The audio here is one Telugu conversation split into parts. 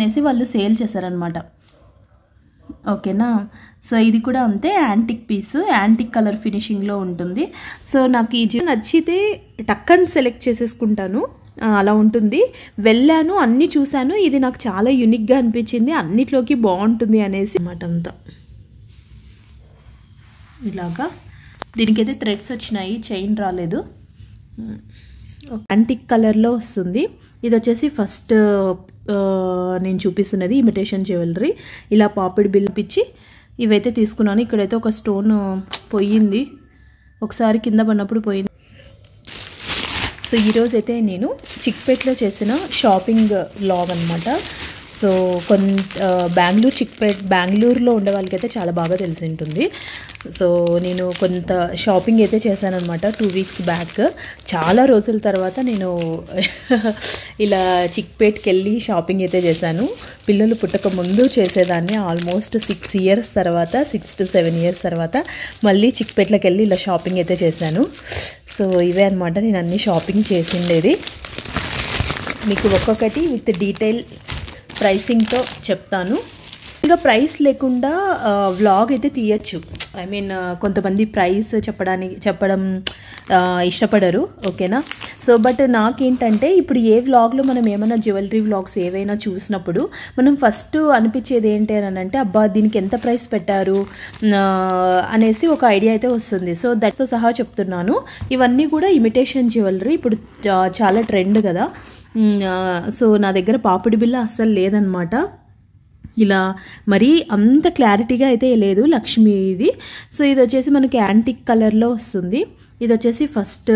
అనేసి వాళ్ళు సేల్ చేశారనమాట. ఓకేనా. సో ఇది కూడా అంతే, యాంటిక్ పీస్, యాంటిక్ కలర్ ఫినిషింగ్లో ఉంటుంది. సో నాకు ఈ జ్యువెలరీ నచ్చితే టక్కని సెలెక్ట్ చేసేసుకుంటాను, అలా ఉంటుంది. వెళ్ళాను, అన్నీ చూశాను, ఇది నాకు చాలా యూనిక్గా అనిపించింది, అన్నిట్లోకి బాగుంటుంది అనేసి అన్నమాట. అంతా ఇలాగా దీనికైతే థ్రెడ్స్ వచ్చినాయి, చైన్ రాలేదు. యాంటిక్ కలర్లో వస్తుంది. ఇది వచ్చేసి ఫస్ట్ నేను చూపిస్తున్నది ఇమిటేషన్ జ్యువెలరీ. ఇలా పాపిడి బిల్ పిచ్చి ఇవైతే తీసుకున్నాను. ఇక్కడైతే ఒక స్టోన్ పోయింది, ఒకసారి కింద పడినప్పుడు పోయింది. సో ఈరోజైతే నేను చిక్పేట్లో చేసిన షాపింగ్ వ్లాగ్ అనమాట. సో బెంగళూరులో ఉండే వాళ్ళకైతే చాలా బాగా తెలిసి ఉంటుంది. సో నేను కొంత షాపింగ్ అయితే చేశానమాట 2 వీక్స్ బ్యాక్. చాలా రోజుల తర్వాత నేను ఇలా చిక్పేట్కి వెళ్ళి షాపింగ్ అయితే చేశాను. పిల్లలు పుట్టక ముందు చేసేదాన్ని, ఆల్మోస్ట్ 6 ఇయర్స్ తర్వాత, 6 to 7 ఇయర్స్ తర్వాత మళ్ళీ చిక్పేట్లోకి వెళ్ళి ఇలా షాపింగ్ అయితే చేశాను. సో ఇవే అనమాట నేను అన్ని షాపింగ్ చేసిండేది. మీకు ఒక్కొక్కటి విత్ డీటెయిల్ ప్రైసింగ్తో చెప్తాను. ఇంకా ప్రైస్ లేకుండా వ్లాగ్ అయితే తీయచ్చు. ఐ మీన్ కొంతమంది ప్రైస్ చెప్పడం ఇష్టపడరు, ఓకేనా. సో బట్ నాకేంటంటే ఇప్పుడు ఏ వ్లాగ్లో మనం ఏమైనా జ్యువెలరీ వ్లాగ్స్ ఏవైనా చూసినప్పుడు మనం ఫస్ట్ అనిపించేది ఏంటి అని అంటే, అబ్బా దీనికి ఎంత ప్రైస్ పెట్టారు అనేసి ఒక ఐడియా అయితే వస్తుంది. సో దట్తో సహా చెప్తున్నాను. ఇవన్నీ కూడా ఇమిటేషన్ జ్యువెలరీ, ఇప్పుడు చాలా ట్రెండ్ కదా. సో నా దగ్గర పాపిడి బిల్ల అస్సలు లేదనమాట. ఇలా మరీ అంత క్లారిటీగా అయితే లేదు లక్ష్మీది. సో ఇది వచ్చేసి మనకి యాంటిక్ కలర్లో వస్తుంది. ఇది వచ్చేసి ఫస్ట్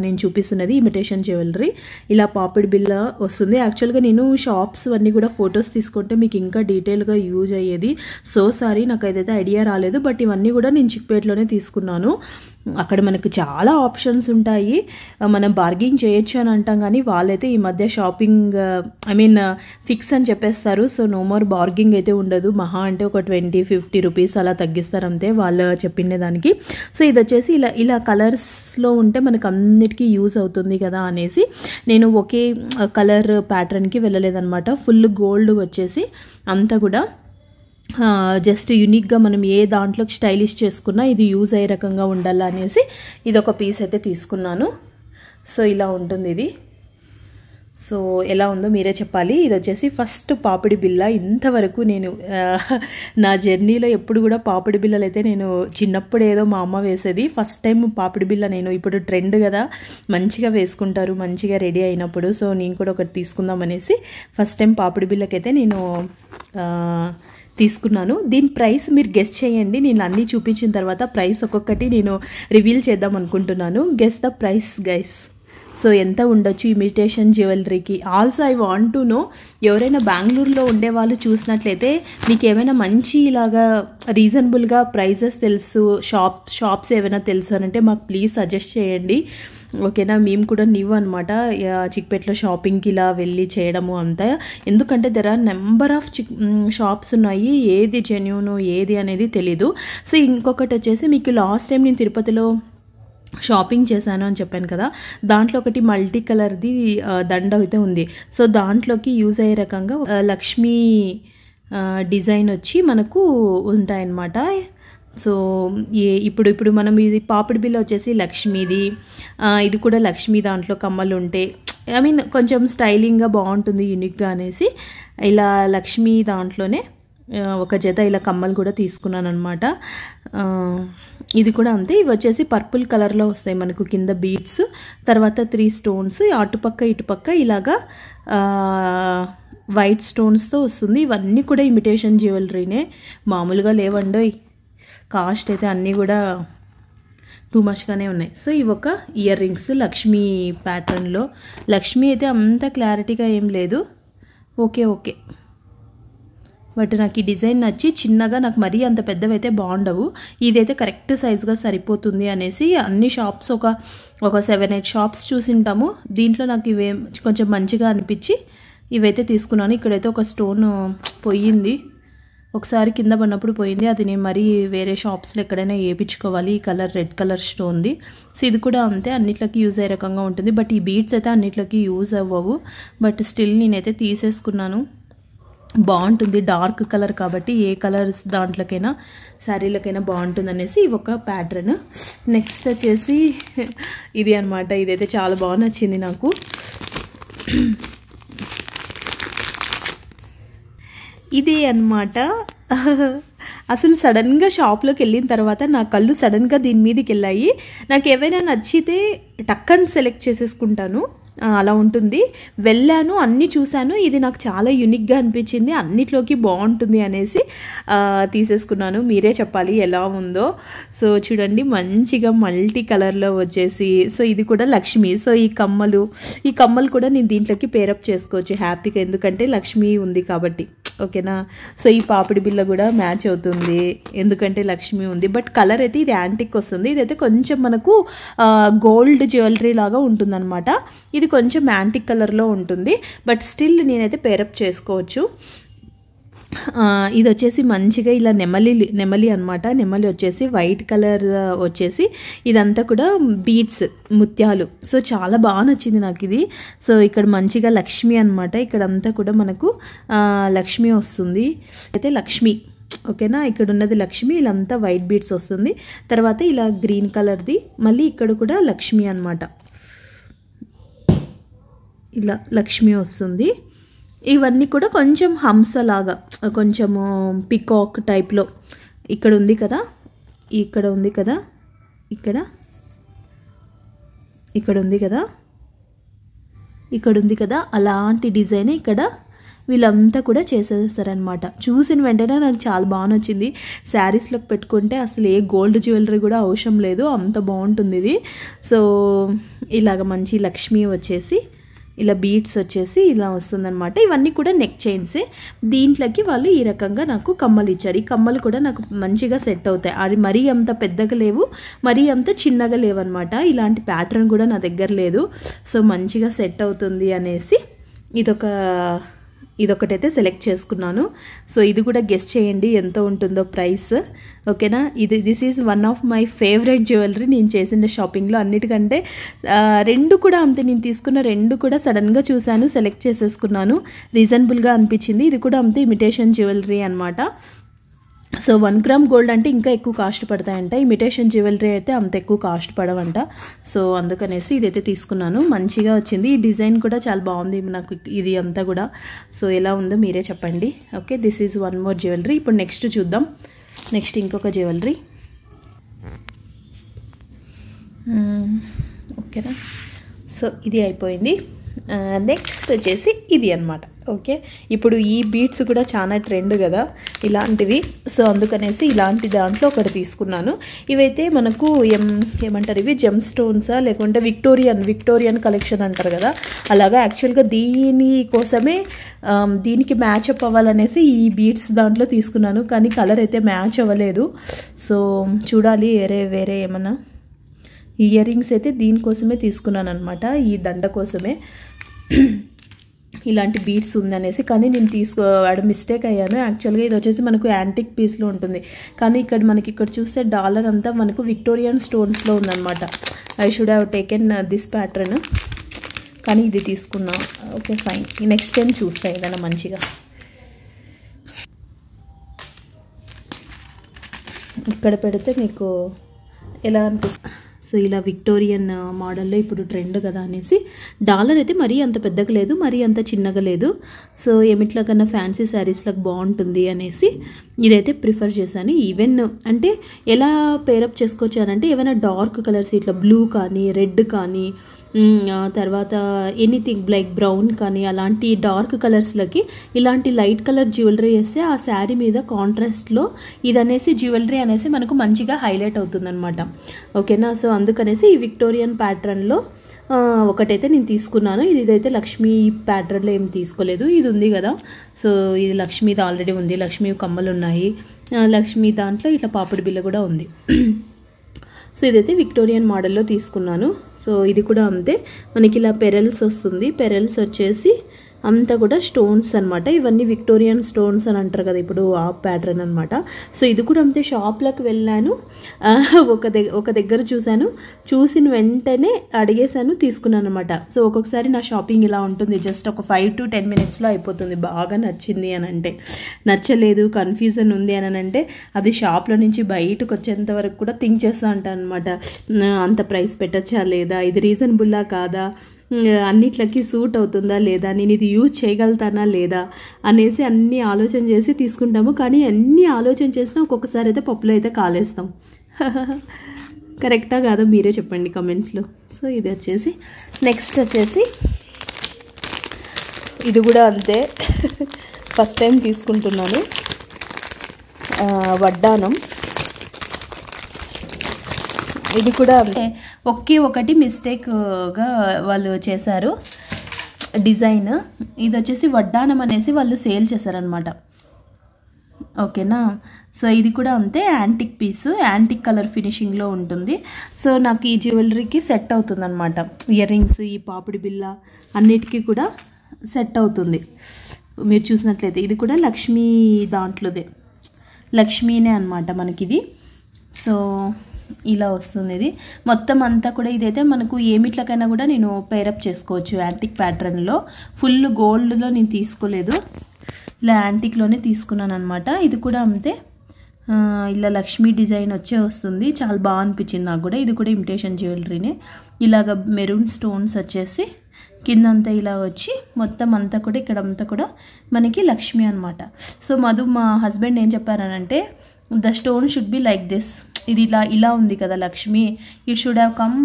నేను చూపిస్తున్నది ఇమిటేషన్ జ్యువెలరీ. ఇలా పాపిడి బిల్ల వస్తుంది. యాక్చువల్గా నేను షాప్స్ అన్నీ కూడా ఫొటోస్ తీసుకుంటే మీకు ఇంకా డీటెయిల్గా యూజ్ అయ్యేది. సో సారీ, నాకు ఏదైతే ఐడియా రాలేదు. బట్ ఇవన్నీ కూడా నేను చిక్పేట్లోనే తీసుకున్నాను. అక్కడ మనకు చాలా ఆప్షన్స్ ఉంటాయి, మనం బార్గెయిన్ చేయొచ్చు అని అంటాం, కానీ వాళ్ళైతే ఈ మధ్య షాపింగ్ ఫిక్స్ అని చెప్పేస్తారు. సో నో మోర్ బార్గెయింగ్ అయితే ఉండదు. మహా అంటే ఒక 20-50 రూపీస్ అలా తగ్గిస్తారు అంతే వాళ్ళు చెప్పిండే దానికి. సో ఇది వచ్చేసి ఇలా కలర్స్లో ఉంటే మనకు అన్నిటికీ యూజ్ అవుతుంది కదా అనేసి నేను ఒకే కలర్ ప్యాటర్న్కి వెళ్ళలేదన్నమాట. ఫుల్ గోల్డ్ వచ్చేసి అంతా కూడా జస్ట్ యూనిక్గా మనం ఏ దాంట్లోకి స్టైలిష్ చేసుకున్నా ఇది యూజ్ అయ్యే రకంగా ఉండాలి అనేసి ఇది ఒక పీస్ అయితే తీసుకున్నాను. సో ఇలా ఉంటుంది ఇది. సో ఎలా ఉందో మీరే చెప్పాలి. ఇది వచ్చేసి ఫస్ట్ పాపిడి బిల్ల. ఇంతవరకు నేను నా జర్నీలో ఎప్పుడు కూడా పాపిడి బిల్లలు అయితే నేను చిన్నప్పుడు ఏదో మా అమ్మ వేసేది, ఫస్ట్ టైం పాపిడి బిల్ల నేను. ఇప్పుడు ట్రెండ్ కదా, మంచిగా వేసుకుంటారు మంచిగా రెడీ అయినప్పుడు. సో నేను కూడా ఒకటి తీసుకుందాం అనేసి ఫస్ట్ టైం పాపిడి బిల్లకైతే నేను తీసుకున్నాను. దీని ప్రైస్ మీరు గెస్ చేయండి. నేను అన్నీ చూపించిన తర్వాత ప్రైస్ ఒక్కొక్కటి నేను రివీల్ చేద్దాం అనుకుంటున్నాను. Guess the price guys. So ఎంత ఉండొచ్చు ఇమిటేషన్ జ్యువెలరీకి? Also I want to know, ఎవరైనా బెంగళూరులో ఉండే వాళ్ళు చూసినట్లయితే మీకు ఏమైనా మంచి ఇలాగా రీజనబుల్గా ప్రైజెస్ తెలుసు, షాప్స్ ఏమైనా తెలుసు అని అంటే మాకు ప్లీజ్ సజెస్ట్ చేయండి, ఓకేనా. మేము కూడా న్యూ అనమాట చిక్పేట్లో షాపింగ్కి ఇలా వెళ్ళి చేయడము అంతా. ఎందుకంటే there are number of shops ఉన్నాయి, ఏది జెన్యూన్ ఏది అనేది తెలీదు. సో ఇంకొకటి వచ్చేసి మీకు లాస్ట్ టైం నేను తిరుపతిలో షాపింగ్ చేశాను అని చెప్పాను కదా, దాంట్లో ఒకటి మల్టీ కలర్ది దండ అయితే ఉంది. సో దాంట్లోకి యూజ్ అయ్యే రకంగా లక్ష్మీ డిజైన్ వచ్చి మనకు ఉంటాయన్నమాట. సో ఇప్పుడు మనం ఇది పాపిడి బిల్ల వచ్చేసి లక్ష్మీది, ఇది కూడా లక్ష్మీ దాంట్లో కమ్మలు ఉంటే కొంచెం స్టైలింగ్గా బాగుంటుంది యూనిక్గా అనేసి ఇలా లక్ష్మీ దాంట్లోనే ఒక జత ఇలా కమ్మలు కూడా తీసుకున్నాను అనమాట. ఇది కూడా అంతే. ఇవి వచ్చేసి పర్పుల్ కలర్లో వస్తాయి మనకు, కింద బీడ్స్, తర్వాత 3 స్టోన్స్ అటుపక్క ఇటుపక్క ఇలాగా వైట్ స్టోన్స్తో వస్తుంది. ఇవన్నీ కూడా ఇమిటేషన్ జ్యువెలరీనే, మామూలుగా లేవండోయ్. కాస్ట్ అయితే అన్నీ కూడా టూ మచ్గానే ఉన్నాయి. సో ఇవి ఒక ఇయర్ రింగ్స్ లక్ష్మీ ప్యాటర్న్లో. లక్ష్మీ అయితే అంత క్లారిటీగా ఏం లేదు, ఓకే. బట్ నాకు ఈ డిజైన్ నచ్చి, చిన్నగా, నాకు మరీ అంత పెద్దవైతే బాగుండవు, ఇదైతే కరెక్ట్ సైజ్గా సరిపోతుంది అనేసి అన్ని షాప్స్ ఒక 7-8 షాప్స్ చూసింటాము. దీంట్లో నాకు ఇవే కొంచెం మంచిగా అనిపించి ఇవైతే తీసుకున్నాను. ఇక్కడైతే ఒక స్టోన్ పోయింది, ఒకసారి కింద పడినప్పుడు పోయింది. అది నేను మరీ వేరే షాప్స్లో ఎక్కడైనా వేయించుకోవాలి. ఈ కలర్ రెడ్ కలర్ స్టోన్ది. సో ఇది కూడా అంతే, అన్నిట్లకి యూజ్ అయ్యే రకంగా ఉంటుంది. బట్ ఈ బీడ్స్ అయితే అన్నిట్లకి యూజ్ అవ్వవు. బట్ స్టిల్ నేనైతే తీసేసుకున్నాను. బాగుంటుంది, డార్క్ కలర్ కాబట్టి ఏ కలర్స్ దాంట్లోకైనా శారీలకైనా బాగుంటుంది అనేసి ఇవి ఒక ప్యాటర్న్. నెక్స్ట్ వచ్చేసి ఇది అనమాట. ఇదైతే చాలా బాగా నచ్చింది నాకు. ఇది అన్నమాట. అసలు సడన్గా షాప్లోకి వెళ్ళిన తర్వాత నా కళ్ళు సడన్గా దీని మీదకి వెళ్ళాయి. నాకు ఏవైనా నచ్చితే టక్కని సెలెక్ట్ చేసేసుకుంటాను, అలా ఉంటుంది. వెళ్ళాను, అన్నీ చూశాను, ఇది నాకు చాలా యూనిక్గా అనిపించింది, అన్నిట్లోకి బాగుంటుంది అనేసి తీసేసుకున్నాను. మీరే చెప్పాలి ఎలా ఉందో. సో చూడండి, మంచిగా మల్టీ కలర్లో వచ్చేసి, సో ఇది కూడా లక్ష్మి. సో ఈ కమ్మలు కూడా నేను దీంట్లోకి పేరప్ చేసుకోవచ్చు హ్యాపీగా, ఎందుకంటే లక్ష్మి ఉంది కాబట్టి. ఓకేనా. సో ఈ పాపిడి బిల్ల కూడా మ్యాచ్ అవుతుంది ఎందుకంటే లక్ష్మి ఉంది. బట్ కలర్ అయితే ఇది యాంటిక్ వస్తుంది. ఇదైతే కొంచెం మనకు గోల్డ్ జ్యువెలరీ లాగా ఉంటుందన్నమాట. ఇది కొంచెం యాంటిక్ కలర్లో ఉంటుంది. బట్ స్టిల్ నేనైతే పేరప్ చేసుకోవచ్చు. ఇది వచ్చేసి మంచిగా ఇలా నెమలి అనమాట. నెమలి వచ్చేసి వైట్ కలర్ వచ్చేసి ఇదంతా కూడా బీడ్స్, ముత్యాలు. సో చాలా బాగా నచ్చింది నాకు ఇది. సో ఇక్కడ మంచిగా లక్ష్మి అనమాట. ఇక్కడంతా కూడా మనకు లక్ష్మి వస్తుంది. అయితే లక్ష్మి, ఓకేనా. ఇక్కడ ఉన్నది లక్ష్మి, ఇలాంతా వైట్ బీడ్స్ వస్తుంది. తర్వాత ఇలా గ్రీన్ కలర్ది మళ్ళీ ఇక్కడ కూడా లక్ష్మి అనమాట. ఇలా లక్ష్మి వస్తుంది. ఇవన్నీ కూడా కొంచెం హంసలాగా, కొంచెము పికాక్ టైప్లో ఇక్కడ ఉంది కదా, ఇక్కడ ఉంది కదా, ఇక్కడ ఉంది కదా, అలాంటి డిజైన్ ఇక్కడ వీళ్ళంతా కూడా చేసేస్తారనమాట. చూసిన వెంటనే నాకు చాలా బాగా నచ్చింది. శారీస్లోకి పెట్టుకుంటే అసలు ఏ గోల్డ్ జ్యువెలరీ కూడా అవసరం లేదు, అంత బాగుంటుంది ఇది. సో ఇలాగ మంచి లక్ష్మి వచ్చేసి ఇలా బీడ్స్ వచ్చేసి ఇలా వస్తుందన్నమాట. ఇవన్నీ కూడా నెక్ చైన్సే. దీంట్లోకి వాళ్ళు ఈ రకంగా నాకు కమ్మలు ఇచ్చారు. ఈ కమ్మలు కూడా నాకు మంచిగా సెట్ అవుతాయి. అది మరీ అంత పెద్దగా లేవు, మరీ అంత చిన్నగా లేవన్నమాట. ఇలాంటి ప్యాటర్న్ కూడా నా దగ్గర లేదు. సో మంచిగా సెట్ అవుతుంది అనేసి ఇదొకటైతే సెలెక్ట్ చేసుకున్నాను. సో ఇది కూడా గెస్ చేయండి ఎంత ఉంటుందో ప్రైస్. ఓకేనా. This is one of my favourite jewellery నేను చేసిన షాపింగ్లో. అన్నిటికంటే రెండు కూడా అంతే, నేను తీసుకున్న రెండు కూడా సడన్గా చూశాను, సెలెక్ట్ చేసేసుకున్నాను. రీజనబుల్గా అనిపించింది. ఇది కూడా అంతే, ఇమిటేషన్ జ్యువెలరీ అనమాట. సో 1 గ్రామ్ గోల్డ్ అంటే ఇంకా ఎక్కువ కాస్ట్ పడతాయంట, ఇమిటేషన్ జ్యువెలరీ అయితే అంత ఎక్కువ కాస్ట్ పడవంట. సో అందుకనేసి ఇదైతే తీసుకున్నాను. మంచిగా వచ్చింది. ఈ డిజైన్ కూడా చాలా బాగుంది నాకు ఇది అంతా కూడా. సో ఎలా ఉందో మీరే చెప్పండి. Okay, this is one more jewellery. ఇప్పుడు నెక్స్ట్ చూద్దాం. నెక్స్ట్ ఇంకొక జ్యువెలరీ. ఓకేనా. సో ఇది అయిపోయింది. నెక్స్ట్ వచ్చేసి ఇది అనమాట. ఓకే, ఇప్పుడు ఈ బీడ్స్ కూడా చాలా ట్రెండ్ కదా ఇలాంటివి. సో అందుకనేసి ఇలాంటి దాంట్లో ఒకటి తీసుకున్నాను. ఇవైతే మనకు ఏమంటారు, ఇవి జెమ్ స్టోన్సా లేకుంటే విక్టోరియన్ కలెక్షన్ అంటారు కదా, అలాగా. యాక్చువల్గా దీనికి మ్యాచ్ అప్ అవ్వాలనేసి ఈ బీడ్స్ దాంట్లో తీసుకున్నాను, కానీ కలర్ అయితే మ్యాచ్ అవ్వలేదు. సో చూడాలి వేరే ఏమన్నా. ఇయర్ రింగ్స్ అయితే దీనికోసమే తీసుకున్నాను అనమాట, ఈ దండ కోసమే. ఇలాంటి బీడ్స్ ఉందనేసి, కానీ నేను వాడు మిస్టేక్ అయ్యాను. యాక్చువల్గా ఇది వచ్చేసి మనకు యాంటిక్ పీస్లో ఉంటుంది, కానీ మనకి ఇక్కడ చూస్తే డాలర్ అంతా మనకు విక్టోరియన్ స్టోన్స్లో ఉందన్నమాట. I should have taken this pattern, కానీ ఇది తీసుకున్నా. ఓకే ఫైన్, నెక్స్ట్ టైం చూస్తా ఏదైనా మంచిగా. ఇక్కడ పెడితే మీకు ఎలా అనిపిస్తుంది. సో ఇలా విక్టోరియన్ మోడల్లో ఇప్పుడు ట్రెండ్ కదా అనేసి, డాలర్ అయితే మరీ అంత పెద్దగా లేదు, మరీ అంత చిన్నగా లేదు. సో ఏమిట్లా కన్నా ఫ్యాన్సీ శారీస్లకు బాగుంటుంది అనేసి ఇదైతే ప్రిఫర్ చేశాను. ఈవెన్ అంటే ఎలా పేరప్ చేసుకోవచ్చు అని అంటే, ఏమైనా డార్క్ కలర్స్ ఇట్లా బ్లూ కానీ రెడ్ కానీ తర్వాత ఎనీథింగ్ లైక్ బ్రౌన్ కానీ అలాంటి డార్క్ కలర్స్లకి ఇలాంటి లైట్ కలర్ జ్యువెలరీ వేస్తే ఆ శారీ మీద కాంట్రాస్ట్లో ఇదనేసి జ్యువెలరీ అనేసి మనకు మంచిగా హైలైట్ అవుతుందన్నమాట. ఓకేనా. సో అందుకనేసి ఈ విక్టోరియన్ ప్యాటర్న్లో ఒకటైతే నేను తీసుకున్నాను. ఇదైతే లక్ష్మీ ప్యాటర్న్లో ఏం తీసుకోలేదు. ఇది ఉంది కదా, సో ఇది లక్ష్మీది ఆల్రెడీ ఉంది. లక్ష్మీ కమ్మలు ఉన్నాయి, లక్ష్మీ దాంట్లో ఇట్లా పాపిడి బిల్ల కూడా ఉంది. సో ఇదైతే విక్టోరియన్ మోడల్లో తీసుకున్నాను. సో ఇది కూడా అంతే, మనకి ఇలా పెరల్స్ వస్తుంది. పెరల్స్ వచ్చేసి అంతా కూడా స్టోన్స్ అనమాట. ఇవన్నీ విక్టోరియన్ స్టోన్స్ అని అంటారు కదా ఇప్పుడు, ఆ ప్యాటర్న్ అనమాట. సో ఇది కూడా అంతే, షాప్లోకి వెళ్ళాను, ఒక దగ్గర చూసిన వెంటనే అడిగేశాను, తీసుకున్నాను అనమాట. సో ఒక్కొక్కసారి నా షాపింగ్ ఇలా ఉంటుంది, జస్ట్ ఒక 5 to 10 minutesలో అయిపోతుంది. బాగా నచ్చింది అని అంటే, నచ్చలేదు కన్ఫ్యూజన్ ఉంది అని అంటే అది షాప్లో నుంచి బయటకు వచ్చేంత వరకు కూడా థింక్ చేస్తూ ఉంటాను అనమాట. అంత ప్రైస్ పెట్టచ్చా లేదా, ఇది రీజనబుల్లా కాదా, అన్నిట్లకి సూట్ అవుతుందా లేదా, నేను ఇది యూజ్ చేయగలుగుతానా లేదా అనేసి అన్నీ ఆలోచన చేసి తీసుకుంటాము. కానీ అన్నీ ఆలోచన చేసినా ఒక్కొక్కసారి అయితే పప్పులో అయితే కాలేస్తాం. కరెక్టా కాదా మీరే చెప్పండి కమెంట్స్లో. సో ఇది వచ్చేసి నెక్స్ట్ వచ్చేసి ఇది కూడా అంతే, ఫస్ట్ టైం తీసుకుంటున్నాను. వడ్డానం, ఇది కూడా ఒకటి మిస్టేక్గా వాళ్ళు చేశారు డిజైన్. ఇది వచ్చేసి వడ్డానం అనేసి వాళ్ళు సేల్ చేశారనమాట. ఓకేనా. సో ఇది కూడా అంతే, యాంటిక్ పీస్, యాంటిక్ కలర్ ఫినిషింగ్లో ఉంటుంది. సో నాకు ఈ జ్యువెలరీకి సెట్ అవుతుంది అనమాట. ఇయర్ రింగ్స్, ఈ పాపిడి బిల్ల అన్నిటికీ కూడా సెట్ అవుతుంది. మీరు చూసినట్లయితే ఇది కూడా లక్ష్మీ దాంట్లోదే, లక్ష్మీనే అనమాట మనకిది. సో ఇలా వస్తుంది. ఇది మొత్తం అంతా కూడా ఇదైతే మనకు ఏమిట్లకైనా కూడా నేను పేరప్ చేసుకోవచ్చు యాంటిక్ ప్యాటర్న్లో. ఫుల్ గోల్డ్లో నేను తీసుకోలేదు, ఇలా యాంటిక్లోనే తీసుకున్నాను అనమాట. ఇది కూడా అంతే, ఇలా లక్ష్మీ డిజైన్ వస్తుంది. చాలా బాగా అనిపించింది నాకు కూడా. ఇది కూడా ఇమిటేషన్ జ్యువెలరీనే. ఇలాగ మెరూన్ స్టోన్స్ వచ్చేసి కిందంతా ఇలా వచ్చి మొత్తం అంతా కూడా ఇక్కడంతా కూడా మనకి లక్ష్మి అనమాట. సో మా హస్బెండ్ ఏం చెప్పారనంటే, the stone should be like this. ఇది ఇలా ఉంది కదా Lakshmi, it should have come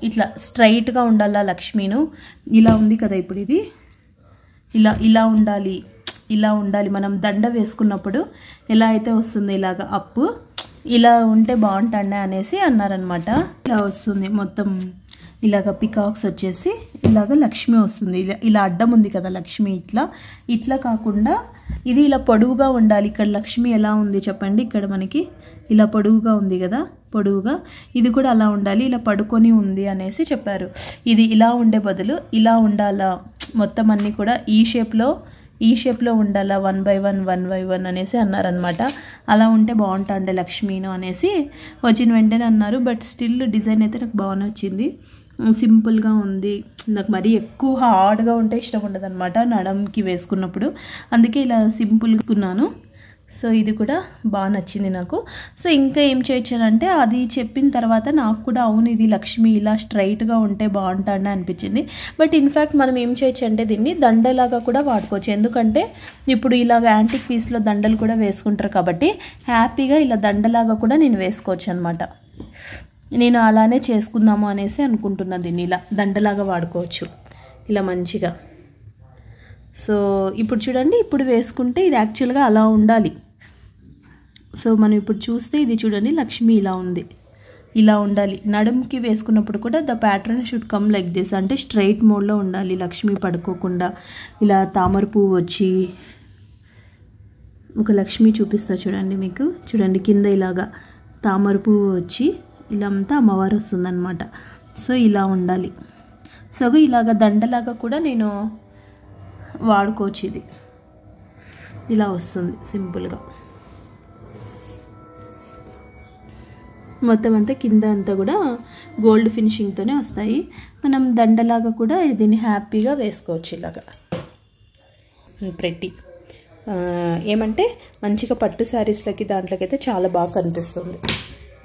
ఇట్లా స్ట్రైట్గా ఉండాలా లక్ష్మీను. ఇలా ఉంది కదా ఇప్పుడు, ఇది ఇలా ఉండాలి, ఇలా ఉండాలి. మనం దండ వేసుకున్నప్పుడు ఎలా అయితే వస్తుంది ఇలాగ అప్పు, ఇలా ఉంటే బాగుంటాండే అనేసి అన్నారనమాట. ఇలా వస్తుంది మొత్తం, ఇలాగ పికాక్స్ వచ్చేసి ఇలాగ లక్ష్మి వస్తుంది. ఇలా అడ్డం ఉంది కదా లక్ష్మి, ఇట్లా కాకుండా ఇది ఇలా పొడవుగా ఉండాలి. ఇక్కడ లక్ష్మి ఎలా ఉంది చెప్పండి, ఇక్కడ మనకి ఇలా పొడవుగా ఉంది కదా, పొడవుగా ఇది కూడా అలా ఉండాలి, ఇలా పడుకొని ఉంది అనేసి చెప్పారు. ఇది ఇలా ఉండే బదులు ఇలా ఉండాలా, మొత్తం అన్నీ కూడా ఈ షేప్లో ఉండాలా, 1 by 1 అనేసి అన్నారనమాట. అలా ఉంటే బాగుంటుండే లక్ష్మీను అనేసి వచ్చిన వెంటనే అన్నారు. బట్ స్టిల్ డిజైన్ అయితే నాకు బాగా నచ్చింది, సింపుల్గా ఉంది. నాకు మరీ ఎక్కువ హార్డ్గా ఉంటే ఇష్టం ఉండదు అనమాట నడంకి వేసుకున్నప్పుడు, అందుకే ఇలా సింపుల్గా ఉన్నాను. సో ఇది కూడా బాగా నచ్చింది నాకు. సో ఇంకా ఏం చేయొచ్చానంటే, అది చెప్పిన తర్వాత నాకు కూడా అవును ఇది లక్ష్మి ఇలా స్ట్రైట్గా ఉంటే బాగుంటుండే అనిపించింది. బట్ ఇన్ఫ్యాక్ట్ మనం ఏం చేయొచ్చు అంటే దీన్ని దండలాగా కూడా వాడుకోవచ్చు. ఎందుకంటే ఇప్పుడు ఇలాగ యాంటిక్ పీస్లో దండలు కూడా వేసుకుంటారు కాబట్టి హ్యాపీగా ఇలా దండలాగా కూడా నేను వేసుకోవచ్చు అనమాట. నేను అలానే చేసుకుందాము అనేసి అనుకుంటున్నా, దీన్ని ఇలా దండలాగా వాడుకోవచ్చు ఇలా మంచిగా. సో ఇప్పుడు చూడండి, ఇప్పుడు వేసుకుంటే ఇది యాక్చువల్గా అలా ఉండాలి. సో మనం ఇప్పుడు చూస్తే ఇది చూడండి లక్ష్మి ఇలా ఉంది, ఇలా ఉండాలి. నడుముకి వేసుకున్నప్పుడు కూడా the pattern should come like this, అంటే స్ట్రైట్ మోడ్లో ఉండాలి. లక్ష్మి పడుకోకుండా ఇలా తామర పువ్వు వచ్చి, ఒక లక్ష్మి చూపిస్తా చూడండి మీకు, చూడండి కింద ఇలాగా తామర పువ్వు వచ్చి ఇలా అంతా అమ్మవారు వస్తుందన్నమాట. సో ఇలా ఉండాలి. సో ఇలాగ దండలాగా కూడా నేను వాడుకోవచ్చు. ఇది ఇలా వస్తుంది సింపుల్గా, మొత్తం అంతా కింద అంతా కూడా గోల్డ్ ఫినిషింగ్తోనే వస్తాయి. మనం దండలాగా కూడా దీన్ని హ్యాపీగా వేసుకోవచ్చు ఇలాగా. ప్రెట్టి ఏమంటే మంచిగా పట్టు శారీస్లకి దాంట్లోకైతే చాలా బాగా కనిపిస్తుంది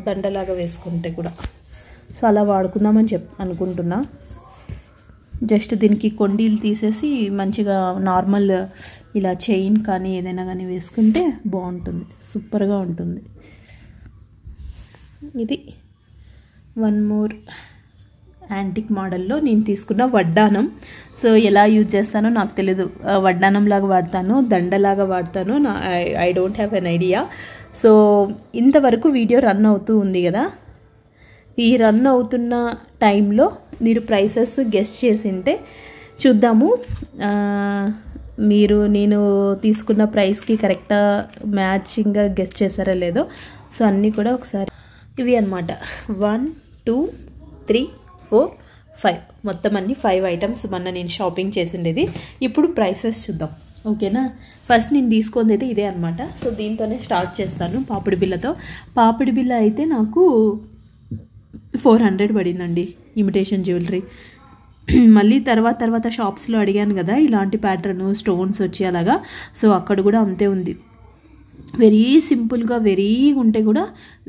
దండలాగా వేసుకుంటే కూడా. సో అలా వాడుకుందామని అనుకుంటున్నా. జస్ట్ దీనికి కొండీలు తీసేసి మంచిగా నార్మల్ ఇలా చైన్ కానీ ఏదైనా కానీ వేసుకుంటే బాగుంటుంది, సూపర్గా ఉంటుంది. ఇది వన్ మోర్ యాంటిక్ మోడల్లో నేను తీసుకున్న వడ్డానం. సో ఎలా యూజ్ చేస్తానో నాకు తెలియదు, వడ్డానంలాగా వాడతాను, దండలాగా వాడతాను, I don't have an idea. So ఇంతవరకు వీడియో రన్ అవుతూ ఉంది కదా, ఈ రన్ అవుతున్న టైంలో మీరు ప్రైసెస్ గెస్ చేసింటే చూద్దాము, నేను తీసుకున్న ప్రైస్కి కరెక్ట్గా మ్యాచింగ్గా గెస్ చేశారా లేదో. సో అన్నీ కూడా ఒకసారి ఇవి అన్నమాట, 1 2 3 4 5 మొత్తం అన్ని 5 ఐటమ్స్ మొన్న నేను షాపింగ్ చేసిండేది. ఇప్పుడు ప్రైసెస్ చూద్దాం, ఓకేనా. ఫస్ట్ నేను తీసుకుంది అయితే ఇదే అనమాట. సో దీంతోనే స్టార్ట్ చేస్తాను. పాపిడి బిళ్ళతో. పాపిడి బిళ్ళ అయితే నాకు 400 పడిందండి, ఇమిటేషన్ జ్యువెలరీ. మళ్ళీ తర్వాత షాప్స్లో అడిగాను కదా ఇలాంటి ప్యాటర్న్ స్టోన్స్ వచ్చి అలాగా. సో అక్కడ కూడా అంతే ఉంది. వెరీ సింపుల్గా, వెరీ ఉంటే కూడా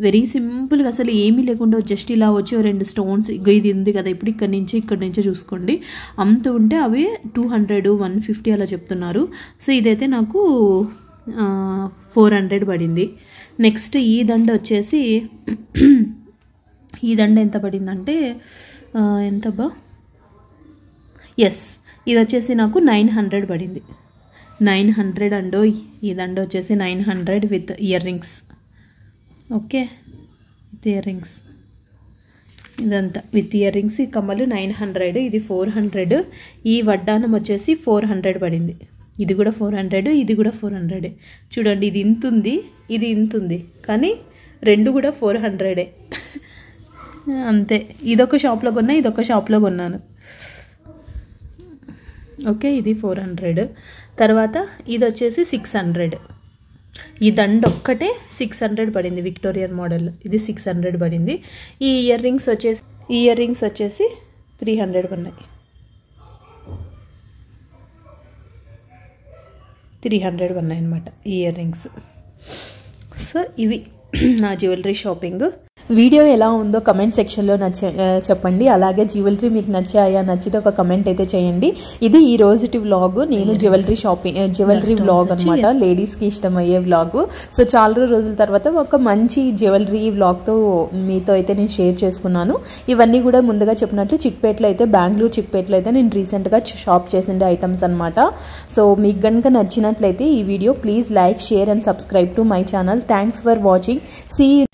వెరీ సింపుల్గా, అసలు ఏమీ లేకుండా జస్ట్ ఇలా వచ్చి 2 స్టోన్స్, ఇది ఉంది కదా ఇప్పుడు ఇక్కడ నుంచే చూసుకోండి, అంత ఉంటే అవి 200, 150 అలా చెప్తున్నారు. సో ఇదైతే నాకు 400 పడింది. నెక్స్ట్ ఈ దండ వచ్చేసి ఈ దండ ఎంత పడిందంటే ఎంతబ్బా, ఎస్, ఇది వచ్చేసి నాకు 900 పడింది. 900 అండో. ఈ దండ వచ్చేసి 900 with ear rings. Okay, with ear rings, ఇదంతా విత్ ఇయర్ రింగ్స్. ఈ కమ్మలు 900, ఇది 400. ఈ వడ్డానం వచ్చేసి 400 పడింది. ఇది కూడా 400, ఇది కూడా 400. చూడండి, ఇది ఇంత ఉంది, ఇది ఇంత ఉంది, కానీ రెండు కూడా 400. అంతే. ఇదొక షాప్లో కొన్నా, ఇదొక షాప్లో కొన్నాను. ఓకే, ఇది 400. తర్వాత ఇది వచ్చేసి 600. ఈ దండ ఒక్కటే 600 పడింది, విక్టోరియన్ మోడల్. ఇది 600 పడింది. ఈ ఇయర్ రింగ్స్ వచ్చేసి 300 పడినాయి. 300 పడినాయి అనమాట ఈ ఇయర్ రింగ్స్. సో ఇవి నా జ్యువెలరీ షాపింగ్. వీడియో ఎలా ఉందో కమెంట్ సెక్షన్లో చెప్పండి. అలాగే జ్యువెలరీ మీకు నచ్చితే ఒక కమెంట్ అయితే చేయండి. ఇది ఈ రోజుటి వ్లాగ్. నేను జ్యువెలరీ వ్లాగ్ అనమాట, లేడీస్కి ఇష్టమయ్యే వ్లాగ్. సో చాలా రోజుల తర్వాత ఒక మంచి జ్యువెలరీ వ్లాగ్తో మీతో అయితే నేను షేర్ చేసుకున్నాను. ఇవన్నీ కూడా ముందుగా చెప్పినట్లు చిక్పేటలో అయితే, బెంగళూరు చిక్పేటలో అయితే నేను రీసెంట్గా షాప్ చేసిన ఐటమ్స్ అనమాట. సో మీకు కనుక నచ్చినట్లయితే ఈ video please like, share and subscribe to my channel. Thanks for watching. See you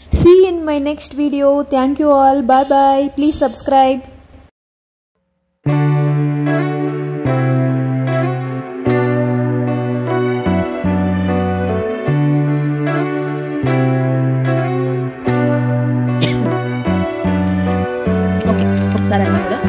in my next video. Thank you all. Bye bye. Please subscribe. Okay, ఒకసారి అన్న కూడా